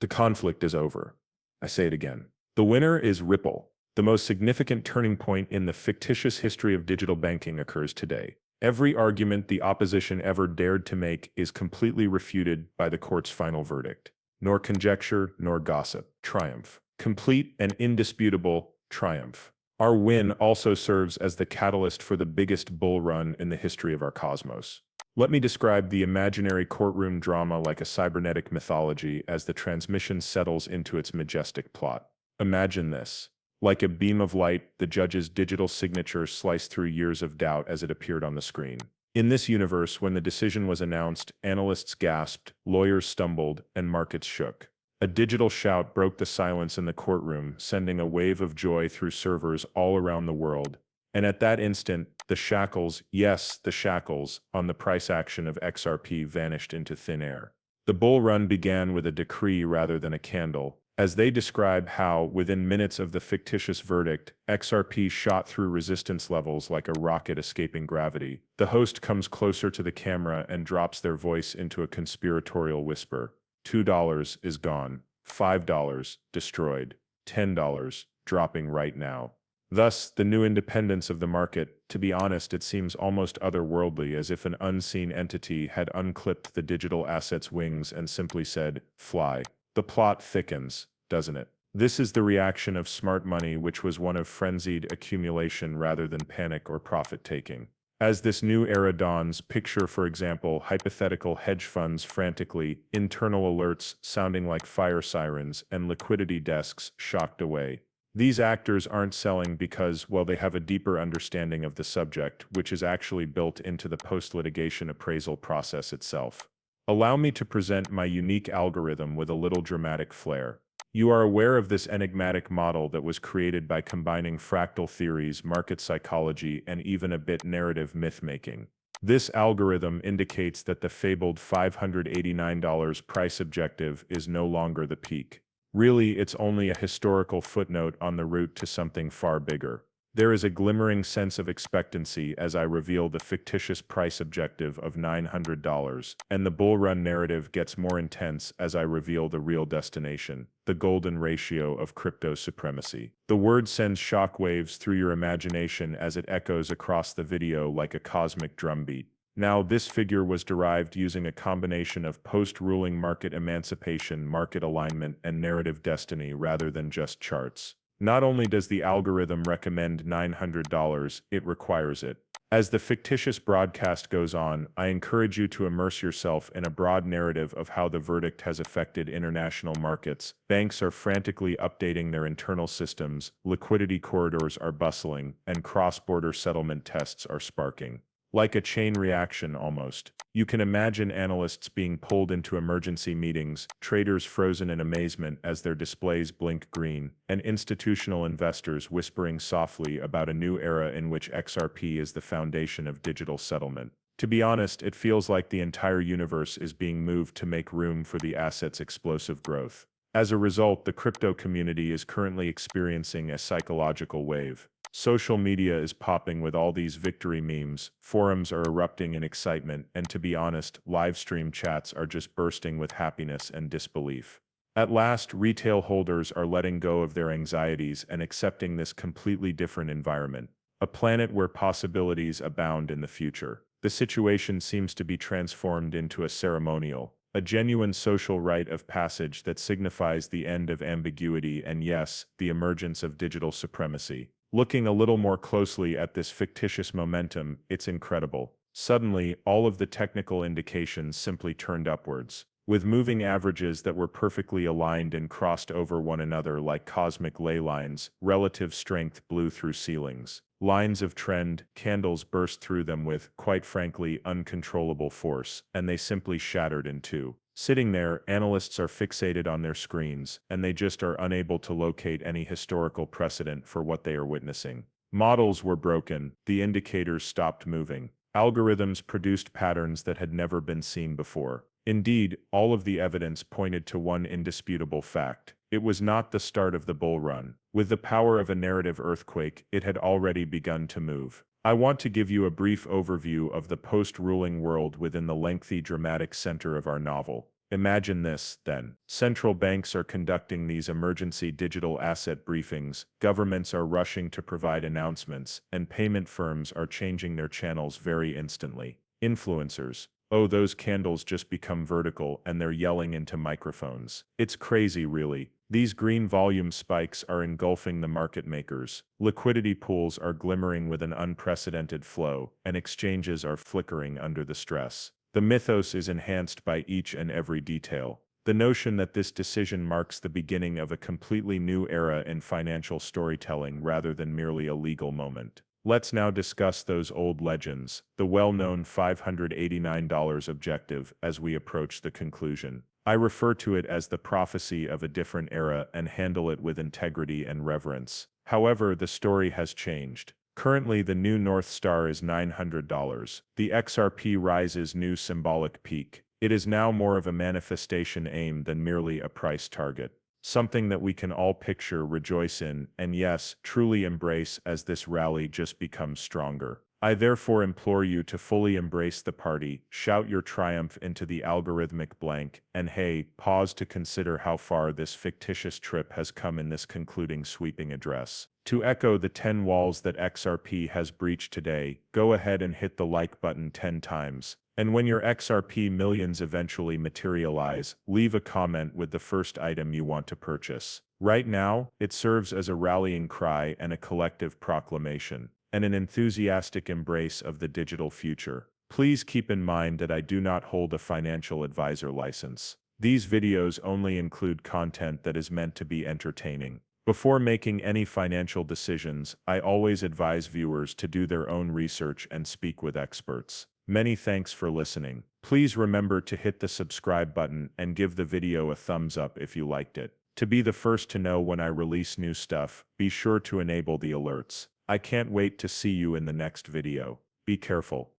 The conflict is over. I say it again. The winner is Ripple. The most significant turning point in the fictitious history of digital banking occurs today. Every argument the opposition ever dared to make is completely refuted by the court's final verdict. Nor conjecture, nor gossip. Triumph. Complete and indisputable triumph. Our win also serves as the catalyst for the biggest bull run in the history of our cosmos. Let me describe the imaginary courtroom drama like a cybernetic mythology as the transmission settles into its majestic plot. Imagine this. Like a beam of light, the judge's digital signature sliced through years of doubt as it appeared on the screen. In this universe, when the decision was announced, analysts gasped, lawyers stumbled, and markets shook. A digital shout broke the silence in the courtroom, sending a wave of joy through servers all around the world. And at that instant, the shackles, yes, the shackles, on the price action of XRP vanished into thin air. The bull run began with a decree rather than a candle, as they describe how, within minutes of the fictitious verdict, XRP shot through resistance levels like a rocket escaping gravity. The host comes closer to the camera and drops their voice into a conspiratorial whisper. $2 is gone, $5 destroyed, $10 dropping right now. Thus, the new independence of the market, to be honest, it seems almost otherworldly, as if an unseen entity had unclipped the digital asset's wings and simply said, fly. The plot thickens, doesn't it? This is the reaction of smart money, which was one of frenzied accumulation rather than panic or profit-taking. As this new era dawns, picture, for example, hypothetical hedge funds frantically, internal alerts sounding like fire sirens, and liquidity desks shocked away. These actors aren't selling because, well, they have a deeper understanding of the subject, which is actually built into the post-litigation appraisal process itself. Allow me to present my unique algorithm with a little dramatic flair. You are aware of this enigmatic model that was created by combining fractal theories, market psychology, and even a bit narrative myth-making. This algorithm indicates that the fabled $589 price objective is no longer the peak. Really, it's only a historical footnote on the route to something far bigger. There is a glimmering sense of expectancy as I reveal the fictitious price objective of $900, and the bull run narrative gets more intense as I reveal the real destination, the golden ratio of crypto supremacy. The word sends shockwaves through your imagination as it echoes across the video like a cosmic drumbeat. Now, this figure was derived using a combination of post-ruling market emancipation, market alignment, and narrative destiny rather than just charts. Not only does the algorithm recommend $900, it requires it. As the fictitious broadcast goes on, I encourage you to immerse yourself in a broad narrative of how the verdict has affected international markets. Banks are frantically updating their internal systems, liquidity corridors are bustling, and cross-border settlement tests are sparking. Like a chain reaction almost. You can imagine analysts being pulled into emergency meetings, traders frozen in amazement as their displays blink green, and institutional investors whispering softly about a new era in which XRP is the foundation of digital settlement. To be honest, it feels like the entire universe is being moved to make room for the asset's explosive growth. As a result, the crypto community is currently experiencing a psychological wave. Social media is popping with all these victory memes, forums are erupting in excitement, and to be honest, live stream chats are just bursting with happiness and disbelief. At last, retail holders are letting go of their anxieties and accepting this completely different environment, a planet where possibilities abound in the future. The situation seems to be transformed into a ceremonial, a genuine social rite of passage that signifies the end of ambiguity and, yes, the emergence of digital supremacy. Looking a little more closely at this fictitious momentum, it's incredible. Suddenly, all of the technical indications simply turned upwards. With moving averages that were perfectly aligned and crossed over one another like cosmic ley lines, relative strength blew through ceilings. Lines of trend, candles burst through them with, quite frankly, uncontrollable force, and they simply shattered in two. Sitting there, analysts are fixated on their screens, and they just are unable to locate any historical precedent for what they are witnessing. Models were broken, the indicators stopped moving. Algorithms produced patterns that had never been seen before. Indeed, all of the evidence pointed to one indisputable fact. It was not the start of the bull run. With the power of a narrative earthquake, it had already begun to move. I want to give you a brief overview of the post-ruling world within the lengthy dramatic center of our novel. Imagine this, then. Central banks are conducting these emergency digital asset briefings, governments are rushing to provide announcements, and payment firms are changing their channels very instantly. Influencers. Oh, those candles just become vertical and they're yelling into microphones. It's crazy, really. These green volume spikes are engulfing the market makers. Liquidity pools are glimmering with an unprecedented flow, and exchanges are flickering under the stress. The mythos is enhanced by each and every detail. The notion that this decision marks the beginning of a completely new era in financial storytelling rather than merely a legal moment. Let's now discuss those old legends, the well-known $589 objective, as we approach the conclusion. I refer to it as the prophecy of a different era and handle it with integrity and reverence. However, the story has changed. Currently, the new North Star is $900. The XRP rises new symbolic peak. It is now more of a manifestation aim than merely a price target. Something that we can all picture, rejoice in, and yes, truly embrace as this rally just becomes stronger. I therefore implore you to fully embrace the party, shout your triumph into the algorithmic blank, and hey, pause to consider how far this fictitious trip has come in this concluding sweeping address. To echo the 10 walls that XRP has breached today, go ahead and hit the like button 10 times. And when your XRP millions eventually materialize, leave a comment with the first item you want to purchase. Right now, it serves as a rallying cry and a collective proclamation, and an enthusiastic embrace of the digital future. Please keep in mind that I do not hold a financial advisor license. These videos only include content that is meant to be entertaining. Before making any financial decisions, I always advise viewers to do their own research and speak with experts. Many thanks for listening. Please remember to hit the subscribe button and give the video a thumbs up if you liked it. To be the first to know when I release new stuff, be sure to enable the alerts. I can't wait to see you in the next video. Be careful.